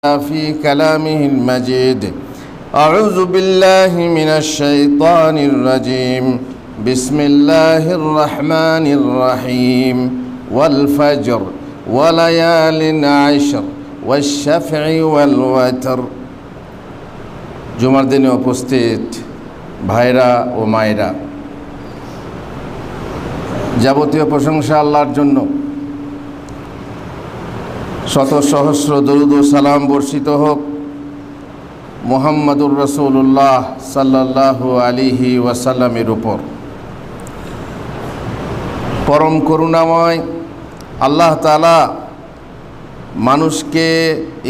في كلامه المجيد. أعوذ بالله من الشيطان الرجيم. بسم الله الرحمن الرحيم. والفجر وليال عشر والشفع والوتر। জুমার দিনে উপস্থিত ভাইরা ও মায়েরা, যাবতীয় প্রশংসা আল্লাহর জন্য। শত সহস্র দরুদ ও সালাম বর্ষিত হোক মুহাম্মদুর রাসূলুল্লাহ সাল্লাল্লাহু আলাইহি ওয়াসাল্লামের উপর। পরম করুণাময় আল্লাহ তাআলা মানুষকে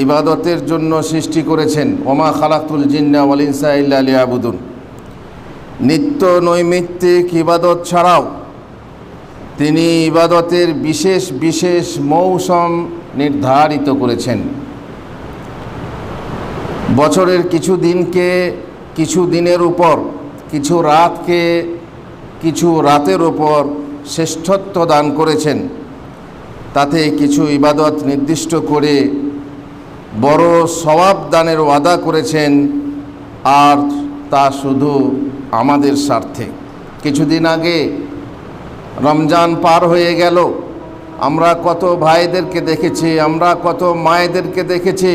ইবাদতের জন্য সৃষ্টি করেছেন। ওমা খালাকতুল জিন্না ওয়াল ইনসা ইল্লা লিয়াবুদুন। নিত্য নৈমিত্তিক ইবাদত ছাড়াও তিনি ইবাদতের বিশেষ বিশেষ মৌসুম নির্ধারিত করেছেন। বছরের কিছু দিনকে কিছু দিনের উপর, কিছু রাতকে কিছু রাতের উপর শ্রেষ্ঠত্ব দান করেছেন। তাতে কিছু ইবাদত নির্দিষ্ট করে বড় সওয়াব দানের ওয়াদা করেছেন, আর তা শুধু আমাদের স্বার্থে। কিছুদিন আগে রমজান পার হয়ে গেল। আমরা কত ভাইদেরকে দেখেছি, আমরা কত মায়েদেরকে দেখেছি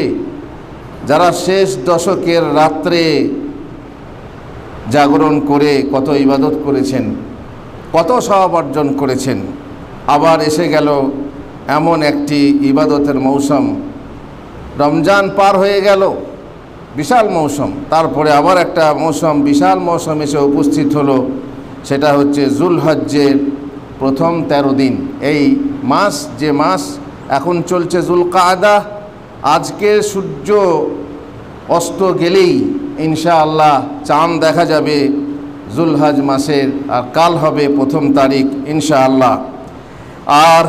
যারা শেষ দশকের রাত্রে জাগরণ করে কত ইবাদত করেছেন, কত সওয়াব অর্জন করেছেন। আবার এসে গেল এমন একটি ইবাদতের মৌসুম। রমজান পার হয়ে গেল, বিশাল মৌসুম। তারপরে আবার একটা মৌসুম, বিশাল মৌসুম এসে উপস্থিত হলো। সেটা হচ্ছে জুলহজ্জের প্রথম 13 দিন। এই মাস, যে মাস এখন চলছে জুলকাদা, আজকে সূর্য অস্ত গেলেই ইনশাআল্লাহ চাঁদ দেখা যাবে জুলহজ মাসের, আর কাল হবে প্রথম তারিখ ইনশাআল্লাহ। আর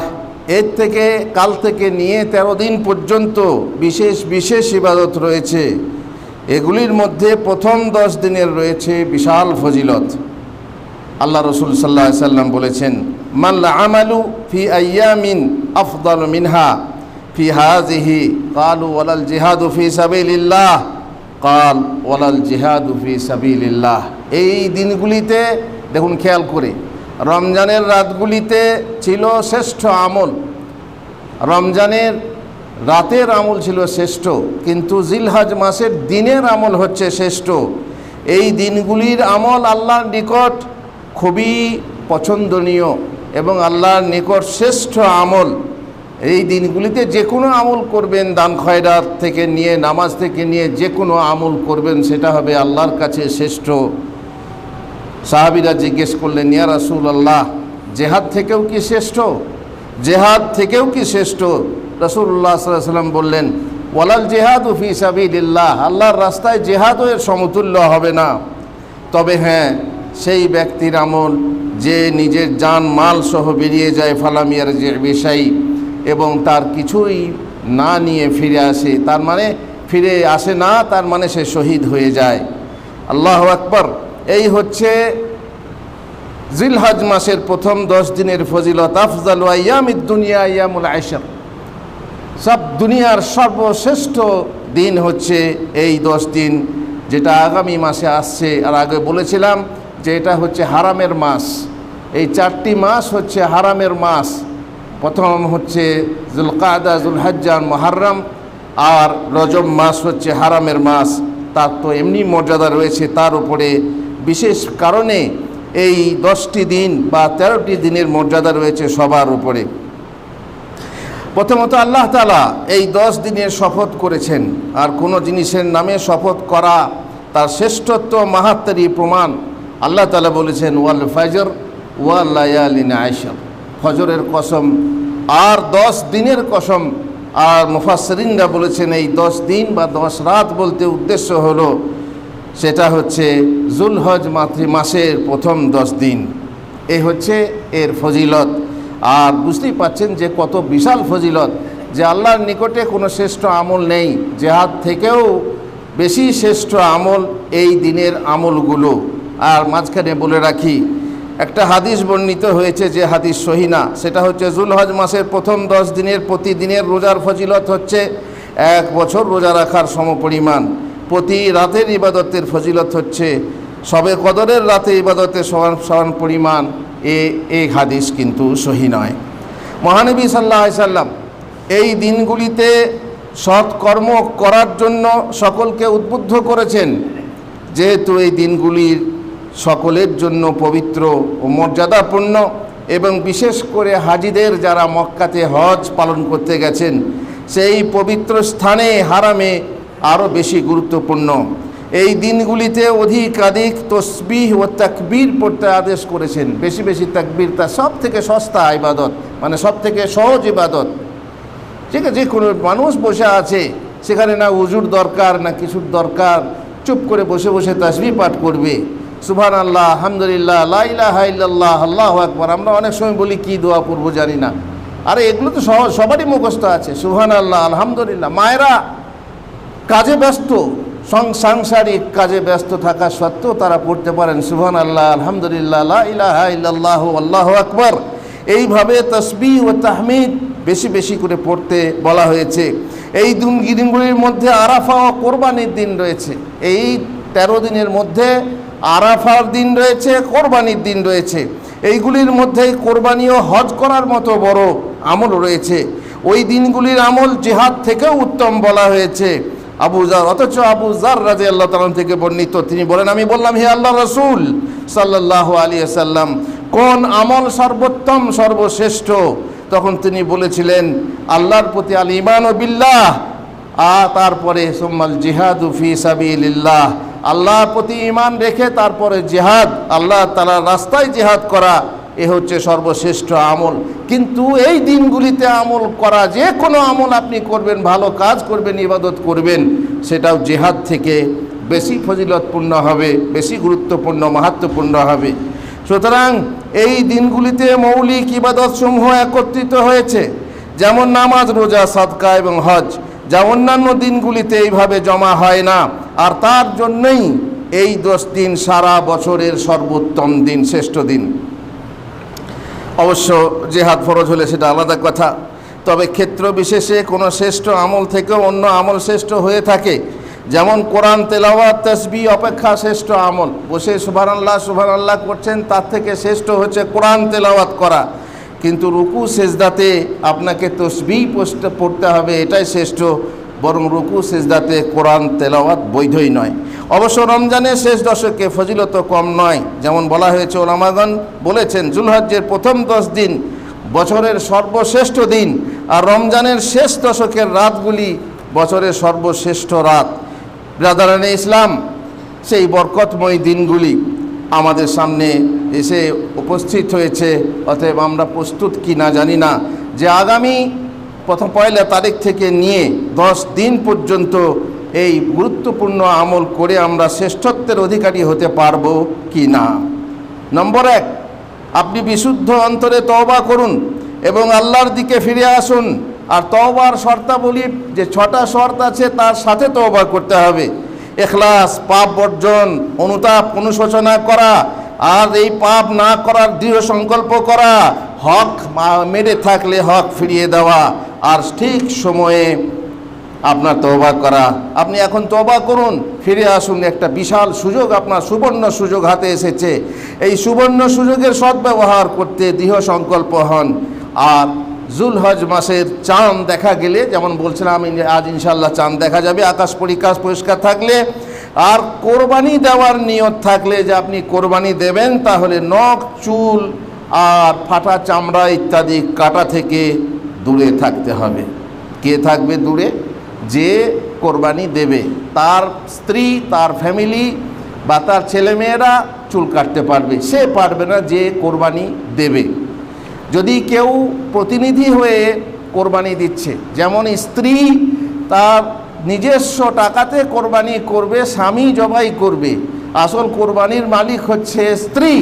এর থেকে কাল থেকে নিয়ে 13 দিন পর্যন্ত বিশেষ বিশেষ ইবাদত রয়েছে। এগুলির মধ্যে প্রথম 10 দিনের রয়েছে বিশাল ফজিলত। আল্লাহ রসুল সাল্লাল্লাহু আলাইহি সাল্লাম বলেছেন, মাল আমালু ফি আইয়ামিন আফদাল মিনহা ফি হাযিহি ক্বালু ওয়ালাল জিহাদু ফি সাবিলিল্লাহ ক্বাল ওয়ালাল জিহাদু ফি সাবিলিল্লাহ। এই দিনগুলিতে দেখুন, খেয়াল করে, রমজানের রাতগুলিতে ছিল শ্রেষ্ঠ আমল, রমজানের রাতের আমল ছিল শ্রেষ্ঠ, কিন্তু জিলহজ মাসের দিনের আমল হচ্ছে শ্রেষ্ঠ। এই দিনগুলির আমল আল্লাহর নিকট খুবই পছন্দনীয় এবং আল্লাহর নিকট শ্রেষ্ঠ আমল। এই দিনগুলিতে যে কোনো আমল করবেন, দান খয়রাত থেকে নিয়ে, নামাজ থেকে নিয়ে যে কোনো আমল করবেন, সেটা হবে আল্লাহর কাছে শ্রেষ্ঠ। সাহাবীরা জিজ্ঞেস করলেন, ইয়া রাসূলুল্লাহ, জেহাদ থেকেও কি শ্রেষ্ঠ? জেহাদ থেকেও কি শ্রেষ্ঠ? রাসূলুল্লাহ সাল্লাল্লাহু আলাইহি ওয়াসাল্লাম বললেন, ওয়ালাল জিহাদু ফি সাবিলিল্লাহ, আল্লাহর রাস্তায় জেহাদও এর সমতুল্য হবে না। তবে হ্যাঁ, সেই ব্যক্তির আমল যে নিজের জান মাল সহ বেরিয়ে যায় ফালাম ইয়ারজি বিশাই, এবং তার কিছুই না নিয়ে ফিরে আসে, তার মানে ফিরে আসে না, তার মানে সে শহীদ হয়ে যায়। আল্লাহু আকবার। এই হচ্ছে জিলহজ মাসের প্রথম 10 দিনের ফজিলত। আফজালু আইয়ামিদ দুনিয়া আইয়ামুল আশর, সব দুনিয়ার সর্বশ্রেষ্ঠ দিন হচ্ছে এই 10 দিন, যেটা আগামী মাসে আসছে। আর আগে বলেছিলাম যে এটা হচ্ছে হারামের মাস। এই 4টি মাস হচ্ছে হারামের মাস। প্রথম হচ্ছে জুলকাদা, জুলহজ্জা, মুহররম, আর রজব মাস হচ্ছে হারামের মাস। তার তো এমনি মর্যাদা রয়েছে, তার উপরে বিশেষ কারণে এই 10টি দিন বা 13টি দিনের মর্যাদা রয়েছে সবার উপরে। প্রথমত আল্লাহ তাআলা এই 10 দিনের শপথ করেছেন, আর কোনো জিনিসের নামে শপথ করা তার শ্রেষ্ঠত্ব মাহাত্ম্যেরই প্রমাণ। আল্লাহ তাআলা বলেছেন, ওয়াল ফজর ওয়াল লায়ালিন আশর, ফজরের কসম আর 10 দিনের কসম। আর মুফাসসিরিনরা বলেছেন এই 10 দিন বা 10 রাত বলতে উদ্দেশ্য হলো সেটা হচ্ছে জুলহজ মাসের প্রথম 10 দিন। এই হচ্ছে এর ফজিলত। আর বুঝতেই পাচ্ছেন যে কত বিশাল ফজিলত, যে আল্লাহর নিকটে কোনো শ্রেষ্ঠ আমল নেই। জেহাদ থেকেও বেশি শ্রেষ্ঠ আমল এই দিনের আমলগুলো। আর মাঝখানে বলে রাখি, একটা হাদিস বর্ণিত হয়েছে, যে হাদিস সহিহ না, সেটা হচ্ছে জুলহজ মাসের প্রথম 10 দিনের প্রতিদিনের রোজার ফজিলত হচ্ছে 1 বছর রোজা রাখার সমপরিমাণ। প্রতি রাতের ইবাদতের ফজিলত হচ্ছে শবে কদরের রাতে ইবাদতের সমান পরিমাণ। এই হাদিস কিন্তু সহি নয়। মহানবী সাল্লাল্লাহু আলাইহি সাল্লাম এই দিনগুলিতে সৎকর্ম করার জন্য সকলকে উদ্বুদ্ধ করেছেন, যেহেতু এই দিনগুলির সকলের জন্য পবিত্র ও মর্যাদাপূর্ণ এবং বিশেষ করে হাজিদের যারা মক্কাতে হজ পালন করতে গেছেন সেই পবিত্র স্থানে হারামে আরও বেশি গুরুত্বপূর্ণ। এই দিনগুলিতে অধিকাধিক তসবিহ ও তাকবীর পড়তে আদেশ করেছেন। বেশি বেশি তাকবীর, তা সব থেকে সস্তা ইবাদত, মানে সব থেকে সহজ ইবাদত। ঠিক আছে, যে কোনো মানুষ বসে আছে, সেখানে না উজুর দরকার না কিছুর দরকার, চুপ করে বসে বসে তাসবিহ পাঠ করবে। সুবহানাল্লাহ, আলহামদুলিল্লাহ, লা ইলাহা ইল্লাল্লাহ, আল্লাহু আকবার। আমরা অনেক সময় বলি কি দোয়া পড়বো জানি না। আরে এগুলো তো সহজ, সবারই মুখস্থ আছে। সুবহানাল্লাহ, আলহামদুলিল্লাহ। মায়েরা কাজে ব্যস্ত, সাংসারিক কাজে ব্যস্ত থাকা সত্ত্বেও তারা পড়তে পারেন সুবহানাল্লাহ, আলহামদুলিল্লাহ, লা ইলাহা ইল্লাল্লাহ, আল্লাহু আকবার। এইভাবে তাসবিহ ও তাহমিদ বেশি বেশি করে পড়তে বলা হয়েছে। এই দিনগুলির মধ্যে আরাফা ও কোরবানির দিন রয়েছে। এই 13 দিনের মধ্যে আরাফার দিন রয়েছে, কোরবানির দিন রয়েছে। এইগুলির মধ্যে কোরবানি ও হজ করার মতো বড় আমল রয়েছে। ওই দিনগুলির আমল জিহাদ থেকেও উত্তম বলা হয়েছে। আবু জার, অথচ আবু জার রাদিয়াল্লাহু তাআলা থেকে বর্ণিত, তিনি বলেন, আমি বললাম, হে আল্লাহর রাসূল সাল্লাল্লাহু আলাইহি ওয়াসাল্লাম, কোন আমল সর্বোত্তম সর্বশ্রেষ্ঠ? তখন তিনি বলেছিলেন, আল্লাহর প্রতি আল ঈমান ও বিল্লাহ, তারপরে সুম্মাল জিহাদু ফি সাবিলিল্লাহ, আল্লাহর প্রতি ঈমান রেখে তারপরে জিহাদ, আল্লাহ তাআলার রাস্তায় জিহাদ করা, এ হচ্ছে সর্বশ্রেষ্ঠ আমল। কিন্তু এই দিনগুলিতে আমল করা, যে কোনো আমল আপনি করবেন, ভালো কাজ করবেন, ইবাদত করবেন, সেটাও জিহাদ থেকে বেশি ফজিলতপূর্ণ হবে, বেশি গুরুত্বপূর্ণ, মাহাত্ম্যপূর্ণ হবে। সুতরাং এই দিনগুলিতে মৌলিক ইবাদতসমূহ একত্রিত হয়েছে, যেমন নামাজ, রোজা, সাদকা এবং হজ, যা অন্যান্য দিনগুলিতে এইভাবে জমা হয় না। আর তার জন্যই এই 10 দিন সারা বছরের সর্বোত্তম দিন, শ্রেষ্ঠ দিন। অবশ্য জিহাদ ফরজ হলে সেটা আলাদা কথা, তবে ক্ষেত্র বিশেষে কোনো শ্রেষ্ঠ আমল থেকেও অন্য আমল শ্রেষ্ঠ হয়ে থাকে। যেমন কোরআন তেলাওয়াত, তাসবিহ অপেক্ষা শ্রেষ্ঠ আমল। বসে সুবহানাল্লাহ সুবহানাল্লাহ করছেন, তার থেকে শ্রেষ্ঠ হচ্ছে কোরআন তেলাওয়াত করা। কিন্তু রুকু সেজদাতে আপনাকে তাসবিহ পড়তে হবে, এটাই শ্রেষ্ঠ, বরং রুকু সেজদাতে কোরআন তেলাওয়াত বৈধই নয়। অবশ্য রমজানের শেষ দশকে ফজিলত কম নয়। যেমন বলা হয়েছে, ওলামাগণ বলেছেন, জুলহজ্জের প্রথম 10 দিন বছরের সর্বশ্রেষ্ঠ দিন, আর রমজানের শেষ দশকের রাতগুলি বছরের সর্বশ্রেষ্ঠ রাত। ব্রাদারানে ইসলাম, সেই বরকতময় দিনগুলি আমাদের সামনে এসে উপস্থিত হয়েছে। অতএব আমরা প্রস্তুত কি না জানি না, যে আগামী প্রথম 1 তারিখ থেকে নিয়ে 10 দিন পর্যন্ত এই গুরুত্বপূর্ণ আমল করে আমরা শ্রেষ্ঠত্বের অধিকারী হতে পারবো কি না। নম্বর 1, আপনি বিশুদ্ধ অন্তরে তওবা করুন এবং আল্লাহর দিকে ফিরে আসুন। আর তওবার শর্তাবলীর যে 6টা শর্ত আছে, তার সাথে তওবা করতে হবে। ইখলাস, পাপ বর্জন, অনুতাপ, অনুশোচনা করা, আর এই পাপ না করার দৃঢ় সংকল্প করা, হক মেরে থাকলে হক ফিরিয়ে দেওয়া, আর ঠিক সময়ে আপনার তওবা করা। আপনি এখন তওবা করুন, ফিরে আসুন। একটা বিশাল সুযোগ, আপনার সুবর্ণ সুযোগ হাতে এসেছে। এই সুবর্ণ সুযোগের সদ্ব্যবহার করতে দৃঢ় সংকল্প হন। আর জুলহজ মাসের চাঁদ দেখা গেলে, যেমন বলছিলাম আজ ইনশাল্লাহ চাঁদ দেখা যাবে, আকাশ পরিষ্কার থাকলে, আর কোরবানি দেওয়ার নিয়ত থাকলে যে আপনি কোরবানি দেবেন, তাহলে নখ, চুল আর ফাটা চামড়া ইত্যাদি কাটা থেকে দূরে থাকতে হবে। কে থাকবে দূরে? যে কোরবানি দেবে, তার স্ত্রী, তার ফ্যামিলি বা তার ছেলেমেয়েরা চুল কাটতে পারবে, সে পারবে না যে কোরবানি দেবে। যদি কেউ প্রতিনিধি হয়ে কোরবানি দিচ্ছে, যেমন স্ত্রী তার নিজস্ব টাকাতে কোরবানি করবে, স্বামী জবাই করবে, আসল কোরবানির মালিক হচ্ছে স্ত্রী,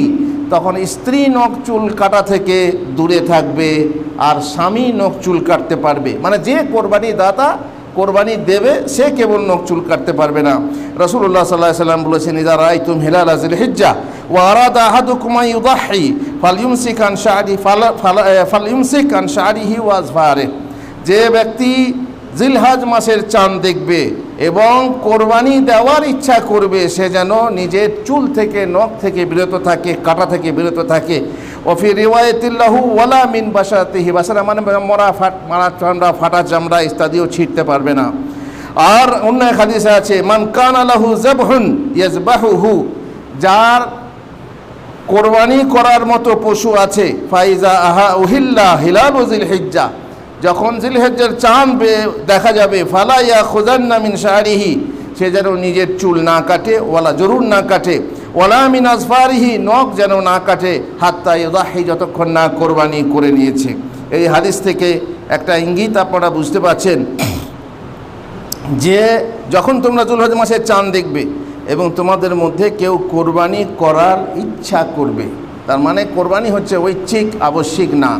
তখন স্ত্রী নখ চুল কাটা থেকে দূরে থাকবে, আর স্বামী নখ চুল কাটতে পারবে। মানে যে কোরবানি দাতা কোরবানি দেবে, সে কেবল নখ চুল কাটতে পারবে না। রাসূলুল্লাহ সাল্লাল্লাহু আলাইহি ওয়াসাল্লাম বলেছেন, ইযা রাআইতুম হিলাল যিলহিজ্জাহ ওয়া আরাদা আহাদুকুম আন ইউদাহি ফালইউমসিক আন শা'রিহি ওয়া আযফারিহি। যে ব্যক্তি জিলহজ মাসের চাঁদ দেখবে এবং কোরবানি দেওয়ার ইচ্ছা করবে, সে যেন নিজের চুল থেকে, নখ থেকে বিরত থাকে, কাটা থেকে বিরত থাকে। ওফি রিওয়ায়াতিল্লাহু ওয়ালা মিন বাসাতিহি, বাসারা মানে মারা চামড়া, ফাটা চামড়া ইত্যাদিও ছিঁড়তে পারবে না। আর অন্য এক হাদিসে আছে, মান কানা লাহু যাবহুন ইয়াজবাহুহু, যার কোরবানি করার মতো পশু আছে, ফাইজা আহা উহিল্লা হিলালু জিলহিজ্জা, যখন জিলহিজ্জার চাঁদ দেখা যাবে, ফালা ইয়াখুযান্না মিন শারিহি, সে যেন নিজের চুল না কাটে, ওয়ালা জরুর না কাটে, ওয়ালা মিন আজফারিহি, নখ যেন না কাটে, হাত্তা ইউদাহি, যতক্ষণ না কোরবানি করে নিয়েছে। এই হাদিস থেকে একটা ইঙ্গিত আপনারা বুঝতে পারছেন যে যখন তোমরা যুলহজ মাসের চাঁদ দেখবে এবং তোমাদের মধ্যে কেউ কোরবানি করার ইচ্ছা করবে, তার মানে কোরবানি হচ্ছে ঐচ্ছিক, আবশ্যিক না।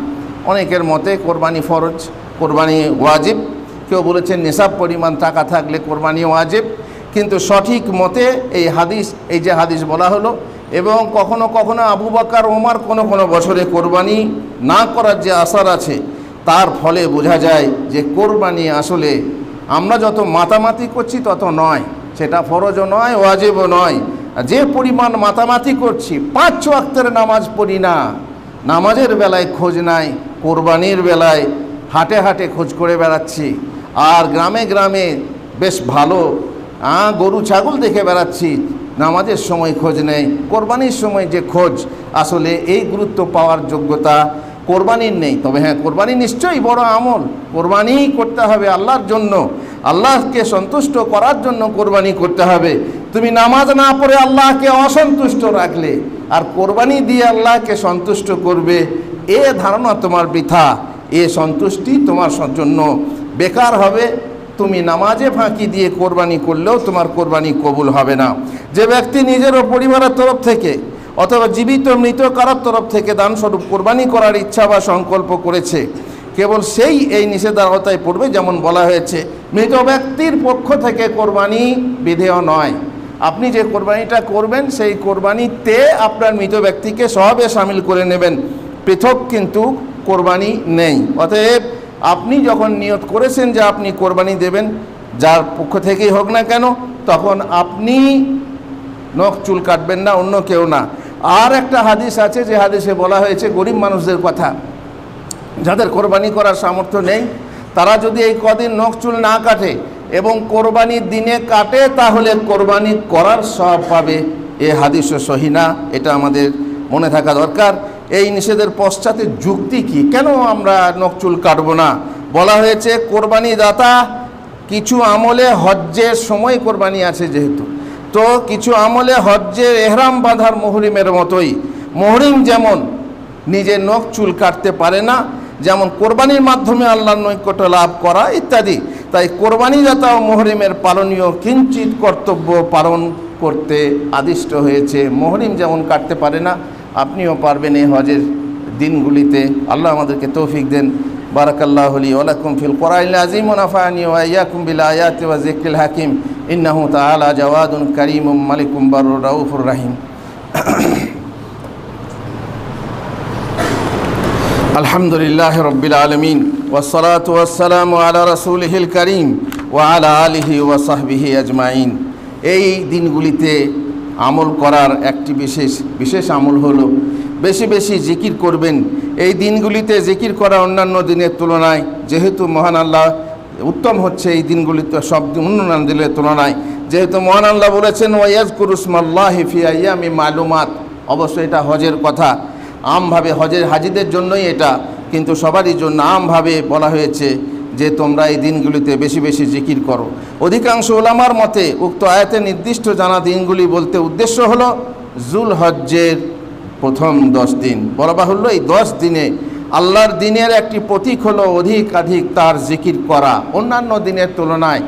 অনেকের মতে কোরবানি ফরজ, কোরবানি ওয়াজিব, কেউ বলেছেন নিসাব পরিমাণ টাকা থাকলে কোরবানি ওয়াজিব। কিন্তু সঠিক মতে এই হাদিস, এই যে হাদিস বলা হলো, এবং কখনো কখনো আবু বকর ওমর কোনো বছরে কোরবানি না করার যে আসার আছে, তার ফলে বোঝা যায় যে কোরবানি আসলে আমরা যত মাতামাতি করছি তত নয়, সেটা ফরজও নয়, ওয়াজিবও নয়। যে পরিমাণ মাতামাতি করছি, 5 ওয়াক্তের নামাজ পড়ি না, নামাজের বেলায় খোঁজ নাই, কোরবানির বেলায় হাটে হাটে খোঁজ করে বেড়াচ্ছি, আর গ্রামে গ্রামে বেশ ভালো গরু ছাগল দেখে বেড়াচ্ছি, নামাজের সময় খোঁজ নেই, কোরবানির সময় যে খোঁজ, আসলে এই গুরুত্ব পাওয়ার যোগ্যতা কোরবানির নেই। তবে হ্যাঁ, কোরবানি নিশ্চয়ই বড় আমল, কোরবানি করতে হবে আল্লাহর জন্য, আল্লাহকে সন্তুষ্ট করার জন্য কোরবানি করতে হবে। তুমি নামাজ না পড়ে আল্লাহকে অসন্তুষ্ট রাখলে আর কোরবানি দিয়ে আল্লাহকে সন্তুষ্ট করবে, এ ধারণা তোমার বৃথা, এ সন্তুষ্টি তোমার জন্য বেকার হবে। তুমি নামাজে ফাঁকি দিয়ে কোরবানি করলেও তোমার কোরবানি কবুল হবে না। যে ব্যক্তি নিজের ও পরিবারের তরফ থেকে অথবা জীবিত মৃত কারোর তরফ থেকে দানস্বরূপ কোরবানি করার ইচ্ছা বা সংকল্প করেছে, কেবল সেই এই নিষেধার আওতায় পড়বে। যেমন বলা হয়েছে, মৃত ব্যক্তির পক্ষ থেকে কোরবানি বিধেয় নয়। আপনি যে কোরবানিটা করবেন সেই কোরবানিতে আপনার মৃত ব্যক্তিকে সবে শামিল করে নেবেন, পৃথক কিন্তু কোরবানি নেই। অতএব আপনি যখন নিয়ত করেছেন যে আপনি কোরবানি দেবেন, যার পক্ষ থেকেই হোক না কেন, তখন আপনি নখ চুল কাটবেন না, অন্য কেউ না। আর একটা হাদিস আছে, যে হাদিসে বলা হয়েছে গরিব মানুষদের কথা, যাদের কোরবানি করার সামর্থ্য নেই, তারা যদি এই কদিন নখ চুল না কাটে এবং কোরবানির দিনে কাটে, তাহলে কোরবানি করার সওয়াব পাবে। এ হাদিসও সহিহ না, এটা আমাদের মনে থাকা দরকার। এই নিষেধের পশ্চাতে যুক্তি কি, কেন আমরা নখ চুল কাটবো না? বলা হয়েছে কোরবানি দাতা কিছু আমলে, হজ্জের সময় কোরবানি আছে যেহেতু, তো কিছু আমলে হজ্জের এহরাম বাঁধার মুহরিমের মতোই, মুহরিম যেমন নিজের নখ চুল কাটতে পারে না, যেমন কোরবানির মাধ্যমে আল্লাহর নৈকট্য লাভ করা ইত্যাদি, তাই কোরবানিদাতা ও মুহরিমের পালনীয় কিঞ্চিত কর্তব্য পালন করতে আদিষ্ট হয়েছে। মুহরিম যেমন কাটতে পারে না, আপনিও পারবেন এই হজের দিনগুলিতে। আল্লাহ আমাদেরকে তৌফিক দেন। বারাকাল্লাহু লি ওয়া লাকুম ফিল কোরআনিল আযীম ওয়া নাফা'নি ওয়া ইয়্যাকুম বিল আয়াতি ওয়া যিকরিল হাকীম। ইন্নাহু তাআলা জাওয়াদুন কারীমুম মালিকুম বাররুর রাউফুর রাহিম। আলহামদুলিল্লাহি রাব্বিল আলামিন ওয়াস সালাতু ওয়াস সালামু আলা রাসূলিহিল কারীম ওয়া আলা আলিহি ওয়া সাহবিহি আজমাইন। এই দিনগুলিতে আমল করার একটি বিশেষ আমল হলো বেশি বেশি জিকির করবেন। এই দিনগুলিতে জিকির করা অন্যান্য দিনের তুলনায় যেহেতু মহান আল্লাহ উত্তম হচ্ছে, এই দিনগুলিতে সব অন্যান্য দিনের তুলনায়, যেহেতু মহান আল্লাহ বলেছেন ওয়াজকুরু ইসমাল্লাহি ফি আইয়ামি মালুমাত। অবশ্যই এটা হজের কথা, আমভাবে হজের হাজিদের জন্যই এটা, কিন্তু সবারই জন্য আমভাবে বলা হয়েছে যে তোমরা এই দিনগুলিতে বেশি বেশি জিকির করো। অধিকাংশ ওলামার মতে উক্ত আয়াতে নির্দিষ্ট জানা দিনগুলি বলতে উদ্দেশ্য হলো যুলহজ্জের প্রথম 10 দিন। বলা বাহুল্য, এই 10 দিনে আল্লাহর দিনের একটি প্রতীক হলো অধিকাধিক তার জিকির করা, অন্যান্য দিনের তুলনায়।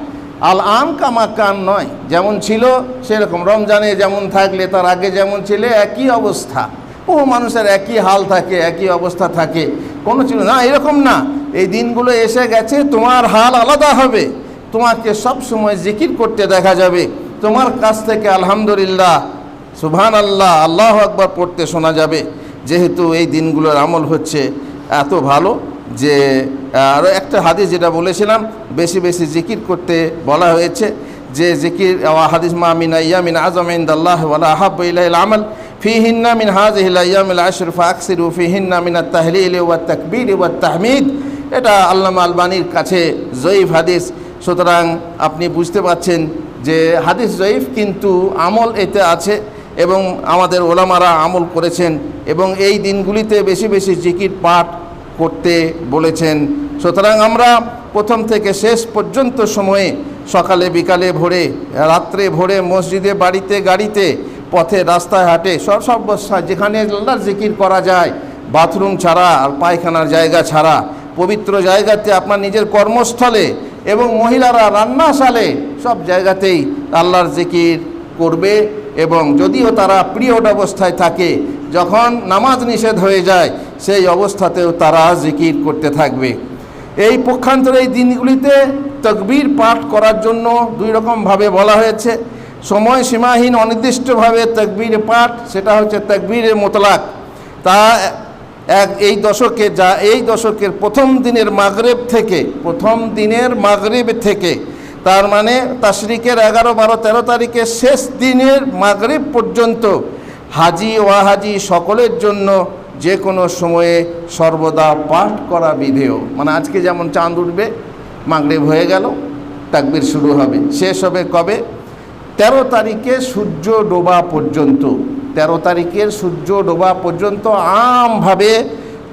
আল আম কামাকান নয়, যেমন ছিল সেরকম। রমজানে যেমন থাকলে তার আগে যেমন ছিল একই অবস্থা, বহু মানুষের একই হাল থাকে, একই অবস্থা থাকে, কোনো ছিল না, এরকম না। এই দিনগুলো এসে গেছে, তোমার হাল আলাদা হবে, তোমাকে সব সময় জিকির করতে দেখা যাবে, তোমার কাছ থেকে আলহামদুলিল্লাহ, সুবহানাল্লাহ, আল্লাহু আকবার পড়তে শোনা যাবে। যেহেতু এই দিনগুলোর আমল হচ্ছে এত ভালো, যে আরও একটা হাদিস যেটা বলেছিলাম, বেশি বেশি জিকির করতে বলা হয়েছে, যে জিকির হাদিস মা মিন আইয়ামিন আযম ইনদাল্লাহ ওয়ালা আহাব্বু ইলাইহিল আমাল ফিহিন্না মিন হাযিহিল আইয়ামিল আশর ফাকসিরু ফিহিন্না মিনাত তাহলিল ওয়াত তাকবীর ওয়াত তাহমিদ। এটা আল্লামা আলবানীর কাছে জয়ীফ হাদিস। সুতরাং আপনি বুঝতে পারছেন যে হাদিস জয়ীফ, কিন্তু আমল এতে আছে এবং আমাদের ওলামারা আমল করেছেন এবং এই দিনগুলিতে বেশি বেশি জিকির পাঠ করতে বলেছেন। সুতরাং আমরা প্রথম থেকে শেষ পর্যন্ত সময়ে, সকালে বিকালে ভোরে রাত্রে ভোরে, মসজিদে বাড়িতে গাড়িতে, পথে রাস্তায় হাটে, সব অবস্থায় যেখানে আল্লাহর জিকির করা যায়, বাথরুম ছাড়া আর পায়খানার জায়গা ছাড়া, পবিত্র জায়গাতে, আপনার নিজের কর্মস্থলে এবং মহিলারা রান্নাশালে, সব জায়গাতেই আল্লাহর জিকির করবে। এবং যদিও তারা পিরিয়ড অবস্থায় থাকে, যখন নামাজ নিষেধ হয়ে যায়, সেই অবস্থাতেও তারা জিকির করতে থাকবে। এই পক্ষান্তরে এই দিনগুলিতে তাকবীর পাঠ করার জন্য দুই রকমভাবে বলা হয়েছে। সময় সীমাহীন অনির্দিষ্টভাবে তাকবীর পাঠ, সেটা হচ্ছে তাকবীরে মুতলাক। তা এই দশকের প্রথম দিনের মাগরিব থেকে, তার মানে তাশরিকের 11, 12, 13 তারিখের শেষ দিনের মাগরিব পর্যন্ত হাজি ওয়াহাজি সকলের জন্য যে কোনো সময়ে সর্বদা পাঠ করা বিধেয়। মানে আজকে যেমন চাঁদ উঠবে, মাগরিব হয়ে গেল, তাকবীর শুরু হবে, শেষ হবে কবে? 13 তারিখে সূর্য ডোবা পর্যন্ত। 13 তারিখের সূর্য ডোবা পর্যন্ত আমভাবে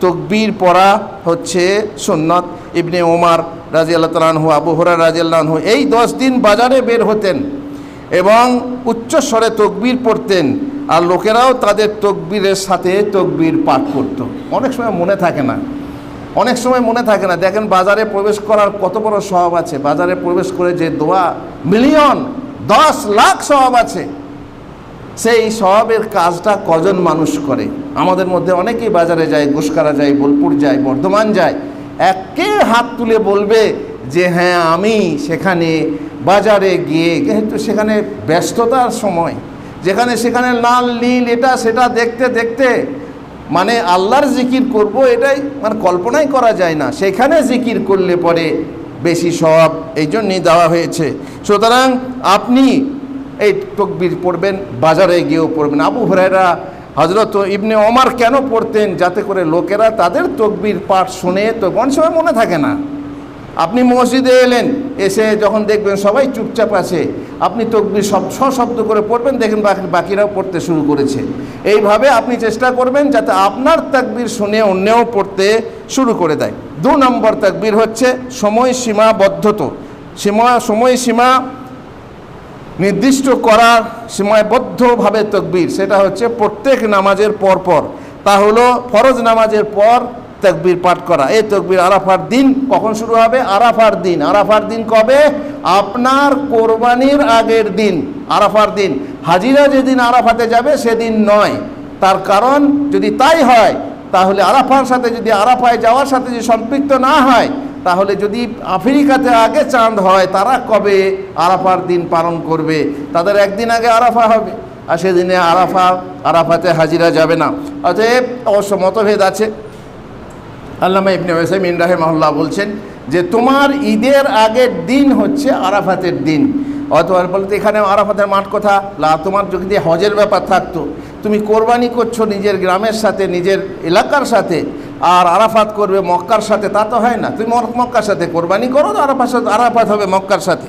তাকবীর পড়া হচ্ছে সুন্নত। ইবনে ওমর রাদিয়াল্লাহু তাআলা আনহু, আবু হুরায়রা রাদিয়াল্লাহু আনহু এই 10 দিন বাজারে বের হতেন এবং উচ্চস্বরে তাকবীর পড়তেন, আর লোকেরাও তাদের তাকবীরের সাথে তাকবীর পাঠ করত। অনেক সময় মনে থাকে না, দেখেন বাজারে প্রবেশ করার কত বড় সওয়াব আছে। বাজারে প্রবেশ করে যে দোয়া, মিলিয়ন 10 লাখ সওয়াব আছে, সেই সওয়াবের কাজটা কজন মানুষ করে? আমাদের মধ্যে অনেকেই বাজারে যায়, গুসকারা যায়, বোলপুর যায়, বর্ধমান যায়, একে হাত তুলে বলবে যে হ্যাঁ আমি সেখানে বাজারে গিয়ে, যেহেতু সেখানে ব্যস্ততার সময়, সেখানে লাল নীল এটা সেটা দেখতে দেখতে মানে আল্লাহর জিকির করব, এটাই মানে কল্পনাই করা যায় না। সেখানে জিকির করলে পরে বেশি সওয়াব, এই জন্যই দেওয়া হয়েছে। সুতরাং আপনি এই তাকবীর পড়বেন, বাজারে গিয়েও পড়বেন। আবু হুরায়রা, হযরত ইবনে ওমর কেন পড়তেন? যাতে করে লোকেরা তাদের তাকবীর পাঠ শুনে, তো কোন সময় মনে থাকে না। আপনি মসজিদে এলেন, এসে যখন দেখবেন সবাই চুপচাপ আছে, আপনি তাকবীর সশব্দ করে পড়বেন, দেখেন বাকিরাও পড়তে শুরু করেছে। এইভাবে আপনি চেষ্টা করবেন যাতে আপনার তাকবীর শুনে অন্যও পড়তে শুরু করে দেয়। 2 নম্বর তাকবীর হচ্ছে সময়সীমাবদ্ধতা। সময়সীমা নির্দিষ্ট করার সময়বদ্ধভাবে তাকবীর, সেটা হচ্ছে প্রত্যেক নামাজের পর। তা হলো ফরজ নামাজের পর তাকবীর পাঠ করা। এই তাকবীর আরাফার দিন কখন শুরু হবে? আরাফার দিন কবে? আপনার কোরবানির আগের দিন আরাফার দিন। হাজিরা যেদিন আরাফাতে যাবে সেদিন নয়। তার কারণ যদি তাই হয়, তাহলে আরাফার সাথে, যদি আরাফায় যাওয়ার সাথে যদি সম্পৃক্ত না হয়, তাহলে যদি আফ্রিকাতে আগে চাঁদ হয়, তারা কবে আরাফার দিন পালন করবে? তাদের একদিন আগে আরাফা হবে, আর সেদিনে আরাফাতে হাজিরা যাবে না। অতএব অবশ্য মতভেদ আছে। আল্লামা ইবনে উসাইমিন রাহিমাহুল্লাহ বলছেন যে তোমার ঈদের আগের দিন হচ্ছে আরাফাতের দিন। অথবা বলতে এখানে আরাফাতের মাঠ কথা, তোমার যদি হজের ব্যাপার থাকতো, তুমি কোরবানি করছো নিজের গ্রামের সাথে, নিজের এলাকার সাথে, আর আরাফাত করবে মক্কার সাথে, তা তো হয় না। তুমি মক্কার সাথে কোরবানি করো, আরাফাত হবে মক্কার সাথে।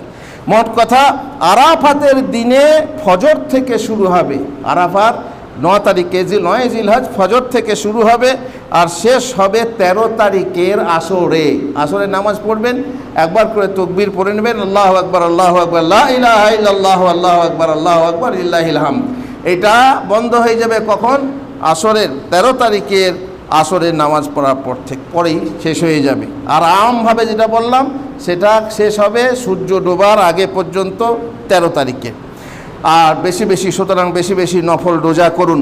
মোট কথা আরাফাতের দিনে ফজর থেকে শুরু হবে। আরাফাত 9 তারিখে 9 জিলহজ ফজর থেকে শুরু হবে আর শেষ হবে 13 তারিখের আসরে নামাজ পড়বেন। একবার করে তাকবীর পড়ে নেবেন, আল্লাহু আকবার, আল্লাহু আকবার, লা ইলাহা ইল্লাল্লাহ, আল্লাহু আকবার, আল্লাহু আকবার, লিল্লাহিল হামদ। এটা বন্ধ হয়ে যাবে কখন? আসরের 13 তারিখের আসরের নামাজ পড়ার পরেই শেষ হয়ে যাবে। আর আমভাবে যেটা বললাম সেটা শেষ হবে সূর্য ডোবার আগে পর্যন্ত 13 তারিখে। আর সুতরাং বেশি বেশি নফল রোজা করুন।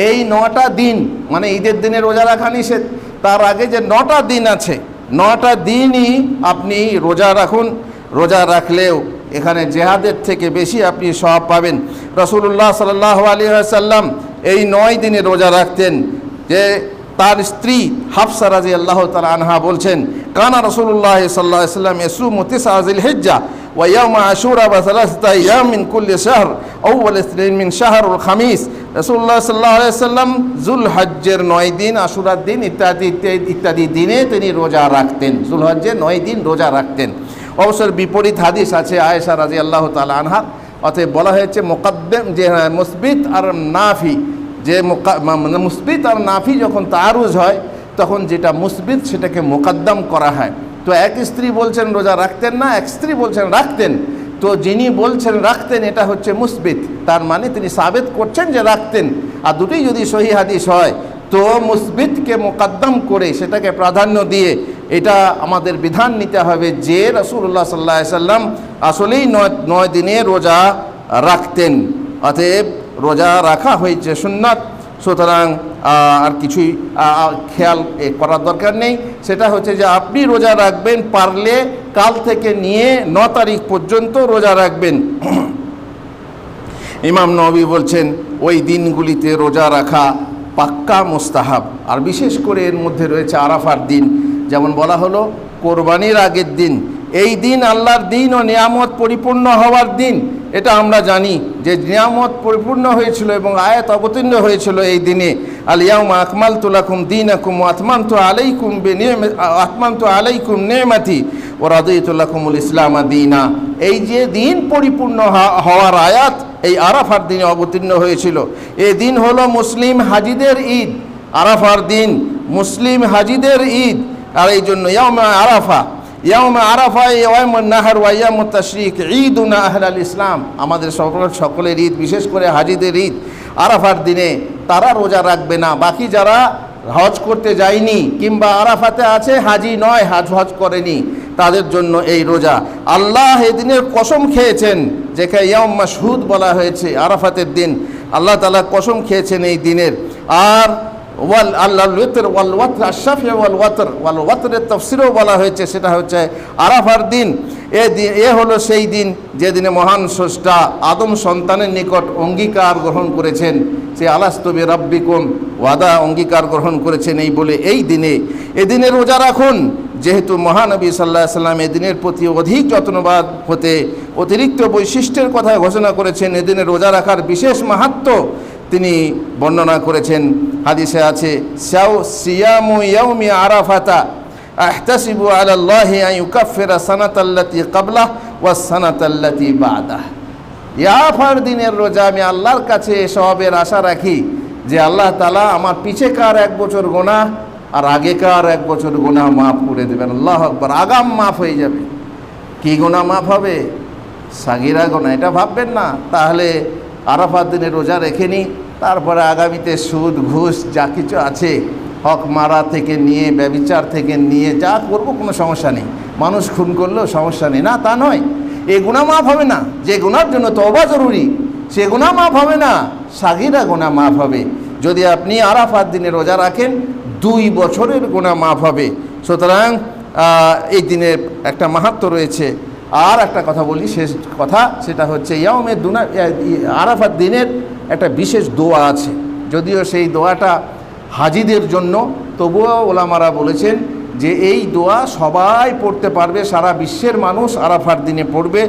এই 9টা দিন, মানে ঈদের দিনে রোজা রাখা নিষেধ, তার আগে যে 9টা দিন আছে, 9টা দিনই আপনি রোজা রাখুন। রোজা রাখলেও এখানে জেহাদের থেকে বেশি আপনি সওয়াব পাবেন। রাসূলুল্লাহ সাল্লাল্লাহু আলাইহি ওয়াসাল্লাম এই 9 দিনে রোজা রাখতেন, যে তার স্ত্রী হাফসা রাদিয়াল্লাহু তাআলা আনহা বলছেন, কানা রাসূলুল্লাহ সাল্লাল্লাহু আলাইহি ওয়াসাল্লাম ইয়াসুমু তিসআ যিলহিজ্জা ওয়া ইয়াউমা আশুরা ওয়া সালাসাতা আইয়াম মিন কুল্লি শাহর আউয়াল ইসনাইন মিন শাহরুল খামিস। রাসূলুল্লাহ সাল্লাল্লাহু আলাইহি ওয়াসাল্লাম যুলহজ্জের 9 দিন, আশুরার দিন ইত্যাদি দিনে তিনি রোজা রাখতেন। যুলহজ্জের 9 দিন রোজা রাখতেন। অবশ্য বিপরীত হাদিস আছে আয়েশা রাদিয়াল্লাহু তাআলা আনহা, অতএব বলা হয়েছে মুকদ্দম যে মুসবিত আর নাফি, যে মুসবিত আর নাফি যখন তারুজ হয় তখন যেটা মুসবিত সেটাকে মুকদ্দম করা হয়। তো এক স্ত্রী বলছেন রোজা রাখতেন না, এক স্ত্রী বলছেন রাখতেন। তো যিনি বলছেন রাখতেন এটা হচ্ছে মুসবিত, তার মানে তিনি সাবেত করছেন যে রাখতেন। আর দুটোই যদি সহিহ হাদিস হয় তো মুসবিতকে মুকদ্দম করে সেটাকে প্রাধান্য দিয়ে এটা আমাদের বিধান নিতে হবে যে রাসূলুল্লাহ সাল্লাল্লাহু আলাইহি ওয়াসাল্লাম আসলেই 9 দিনে রোজা রাখতেন। অতএব রোজা রাখা হয়েছে সুন্নাত, সুতরাং আর কিছুই খেয়াল করার দরকার নেই। সেটা হচ্ছে যে আপনি রোজা রাখবেন, পারলে কাল থেকে নিয়ে 9 তারিখ পর্যন্ত রোজা রাখবেন। ইমাম নবী বলছেন ওই দিনগুলিতে রোজা রাখা পাক্কা মুস্তাহাব। আর বিশেষ করে এর মধ্যে রয়েছে আরাফার দিন, যেমন বলা হলো কোরবানির আগের দিন। এই দিন আল্লাহর দিন ও নিয়ামত পরিপূর্ণ হওয়ার দিন। এটা আমরা জানি যে নিয়ামত পরিপূর্ণ হয়েছিল এবং আয়াত অবতীর্ণ হয়েছিল এই দিনে। আল ইয়াউমা আকমালতু লাকুম দীনাকুম ওয়া আতমামতু আলাইকুম নি'মাতি ওয়া রাদিতু লাকুমুল ইসলাম দীনা। এই যে দিন পরিপূর্ণ হওয়ার আয়াত এই আরাফার দিনে অবতীর্ণ হয়েছিল। এই দিন হলো মুসলিম হাজিদের ঈদ। আরাফার দিন মুসলিম হাজিদের ঈদ। আর এই জন্য ইয়াউমা আরাফা ইয়াউমুন নাহর ওয়া ইয়ামুত তাশরিক ঈদুনা আহলাল ইসলাম, আমাদের সকলের ঈদ, বিশেষ করে হাজিদের ঈদ। আরাফার দিনে তারা রোজা রাখবে না, বাকি যারা হজ করতে যায়নি কিংবা আরাফাতে আছে হাজি নয়, হজ করেনি, তাদের জন্য এই রোজা। আল্লাহ এই দিনের কসম খেয়েছেন, যেকে ইয়াউম মাশহুদ বলা হয়েছে আরাফাতের দিন। আল্লাহ তাআলা কসম খেয়েছেন এই দিনের। আর ওয়াল আল্লাহ ওয়াতর ওয়াল ওয়াতর আশফি ওয়াল ওয়াতরের তাফসিরও বলা হয়েছে, সেটা হচ্ছে আরাফার দিন। এ হলো সেই দিন যেদিনে মহান স্রষ্টা আদম সন্তানের নিকট অঙ্গীকার গ্রহণ করেছেন, সে আলাস্তু বিরাব্বিকুম ওয়াদা অঙ্গীকার গ্রহণ করেছেন। এই বলে এই দিনে রোজা রাখুন। যেহেতু মহানবী সাল্লাল্লাহু আলাইহি সাল্লাম এদিনের প্রতি অধিক যত্নবাদ হতে অতিরিক্ত বৈশিষ্ট্যের কথা ঘোষণা করেছেন, এদিনে রোজা রাখার বিশেষ মাহাত্ম্য তিনি বর্ণনা করেছেন। হাদিসে আছে সিয়ামু ইয়াউমি আরাফাতা আহতাসিবু আলাল্লাহি আন ইউকাফিরা সানাতাল্লাতী ক্বাবলাহ ওয়াস সানাতাল্লাতী বা'দাহ। আরাফার দিনের রোজা আমি আল্লাহর কাছে সওয়াবের আশা রাখি যে আল্লাহ তাআলা আমার পিছেকার 1 বছর গুনাহ আর আগেকার 1 বছর গুনাহ মাফ করে দেবেন। আল্লাহু আকবার। আগাম মাফ হয়ে যাবে। কি গুনাহ মাফ হবে? সাগীরা গুনাহ। এটা ভাববেন না। তাহলে আরাফার দিনে রোজা রেখে নিই, তারপরে আগামীতে সুদ ঘুষ যা কিছু আছে, হক মারা থেকে নিয়ে ব্যভিচার থেকে নিয়ে যা করবো কোনো সমস্যা নেই, মানুষ খুন করলেও সমস্যা নেই, না তা নয়। এ গুনাহ মাফ হবে না। যে গুনার জন্য তওবা জরুরি সে গুনাহ মাফ হবে না, সাগীরা গুনাহ মাফ হবে। যদি আপনি আরাফার দিনে রোজা রাখেন 2 বছরের গুনাহ মাফ হবে। সুতরাং এই দিনের একটা মাহাত্ম্য রয়েছে। আর একটা কথা বলি, শেষ কথা, সেটা হচ্ছে আরাফার দিনের একটা বিশেষ দোয়া আছে। যদিও সেই দোয়াটা হাজিদের জন্য, তবুও ওলামারা বলেছেন যে এই দোয়া সবাই পড়তে পারবে, সারা বিশ্বের মানুষ আরাফার দিনে পড়বে।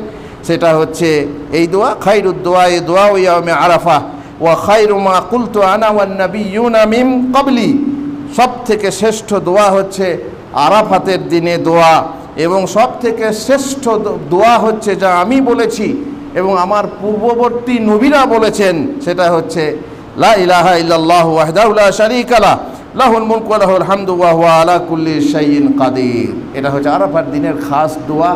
সেটা হচ্ছে এই দোয়া, খায়রুদ দোয়া এ দোয়া ইয়াউমে আরাফা ওয়া খায়রু মা কুলতু আনা ওয়ান নাবিয়্যুনা মিন ক্বাবলি। সব থেকে শ্রেষ্ঠ দোয়া হচ্ছে আরাফাতের দিনে দোয়া, এবং সব থেকে শ্রেষ্ঠ দোয়া হচ্ছে যা আমি বলেছি এবং আমার পূর্ববর্তী নবীরা বলেছেন, সেটা হচ্ছে লা ইলাহা ইল্লাল্লাহু ওয়াহদাহু লা শারীকা লাহু লাহুল মুলকু ওয়া লাহুল হামদু ওয়া হুয়া আলা কুল্লি শাইইন কাদির। এটা হচ্ছে আরাফার দিনের খাস দোয়া।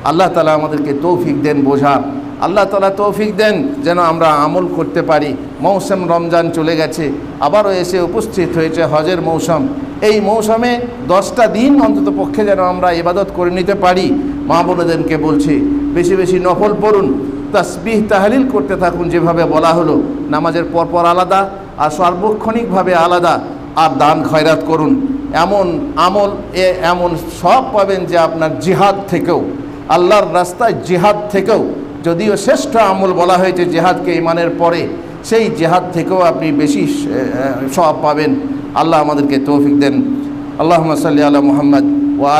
আল্লাহ তাআলা আমাদেরকে তৌফিক দেন বোঝার। আল্লাহ তাআলা তৌফিক দেন যেন আমরা আমল করতে পারি। মৌসুম রমজান চলে গেছে, আবারও এসে উপস্থিত হয়েছে হজের মৌসুম। এই মৌসুমে 10টা দিন অন্তত পক্ষে যেন আমরা ইবাদত করে নিতে পারি। মা বোনেদেরকে বলছি বেশি বেশি নফল পড়ুন, তাসবিহ তাহলিল করতে থাকুন, যেভাবে বলা হলো নামাজের পরপর আলাদা আর সার্বক্ষণিকভাবে আলাদা, আর দান খয়রাত করুন। এমন আমল এমন সব পাবেন যে আপনার জিহাদ থেকেও, আল্লাহর রাস্তায় জিহাদ থেকেও, যদিও শ্রেষ্ঠ আমল বলা হয়েছে জিহাদকে ইমানের পরে, সেই জিহাদ থেকেও আপনি বেশি সওয়াব পাবেন। আল্লাহ আমাদেরকে তৌফিক দেন। আল্লাহুম্মা সাল্লি আলা মুহাম্মদ ওয়া